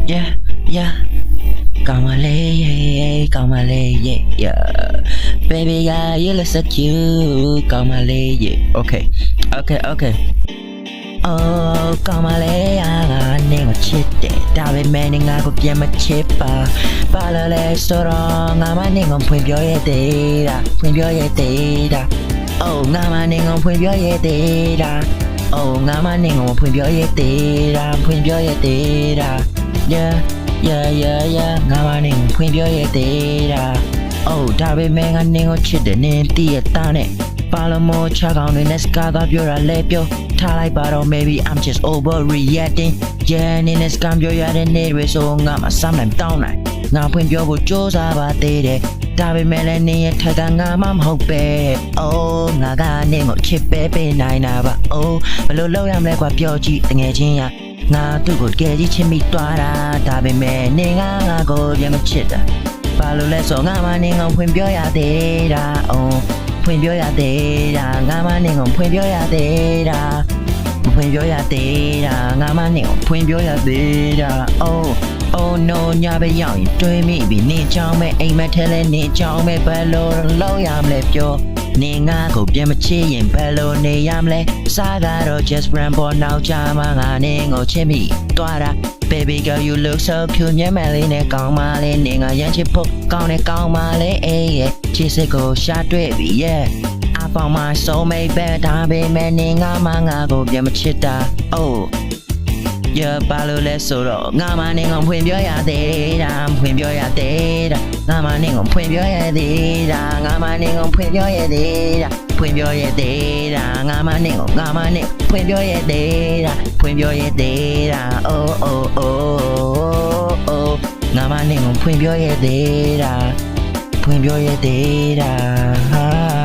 yeah yeah yeah baby yeah you look so cute yeah okay oh nigga chit dabe man nga ko pian ma chip pa la le so ro nga ma nigga phwin pyo ye te da oh nga ma nigga phwin pyo ye te da oh nga ma nigga phwin pyo ye te da yeah nga ma nigga phwin pyo ye te da oh dabe man nga nigga chit de ne ti ya ta neပါလမောချောင်းတွေနဲ့စကားပြောတာလဲပြောထားလိုက်ပါတော့ maybe I'm just overreacting yeah နင်းနဲ့စကားပြောရတဲ့နေ့တွေဆိုငါမစမ်းနိုင်တောင်းနိုင်ငါဖွင့်ပြောဖို့ကြိုးစားပါသေးတယ်ဒါပေမဲ့လည်းနင်းရဲ့ထက်ကငါမှမဟုတ်ပဲ oh ငါကနင်းကိုချစ်ပဲပေးနိုင်တာပါ oh ဘယ်လိုလုပ်ရမလဲကွာပြောကြည့်တငယ်ချင်းရငါသူ့ကိုတကယ်ကြီးချစ်မိသွားတာဒါပေမဲ့နင်းကငါကိုပြန်မချစ်တာဘာလို့လဲဆိုငါမှနင်းကိုဖွင့်ပြောရသေးတာ ohဖွင့်ပြောရသေးတာငါမနဲ့ကိုဖွင့်ပြောရသေးတာဖွင့်ပြောရသေးတာငါမနဲ့ကိုဖွင့်ပြောရသေးတာ oh no ညာပဲရောက်ရင်တွေးမိပြီနေချောင်းမဲ့အိမ်မက်ထဲလဲနေချောင်းမဲ့ဘယ်လိုလုပ်ရမလဲပြောနေငါကိုပြန်မချစ်ရင်ဘယ်လိုနေရမလဲစားကတော့ just run for now ချာမငါနဲ့ကိုချစ်မိသွားတာ baby girl you look so cute ညမလေးနဲ့ကောင်းမလေးနေငါရမ်းချစ်ဖို့ကောင်းနဲ့ကောင်းမလေးအေးရဲ့ချစ်စစ်ကိုရှာတွေ့ပြီ yeah I found my soulmate ပဲဒါပေမဲ့နေငါမငါကိုပြန်မချစ်တာ oh yeah ဘာလို့လဲဆိုတော့ငါမနဲ့ကိုဖွင့်ပြောရသေးတာဖွင့်ပြောရသေးတာငါမနဲ့ကိုဖွင့်ပြောရသေးတာငါမနဲ့ကိုဖွင့်ပြောရသေးတာဖွင့်ပြောရသေးတာငါမနဲ့ကိုဖွင့်ပြောရသေးတာဖွင့်ပြောရသေးတာ oh ငါမနဲ့ကိုဖွင့်ပြောရသေးတာဖွင့်ပြောရသေးတာ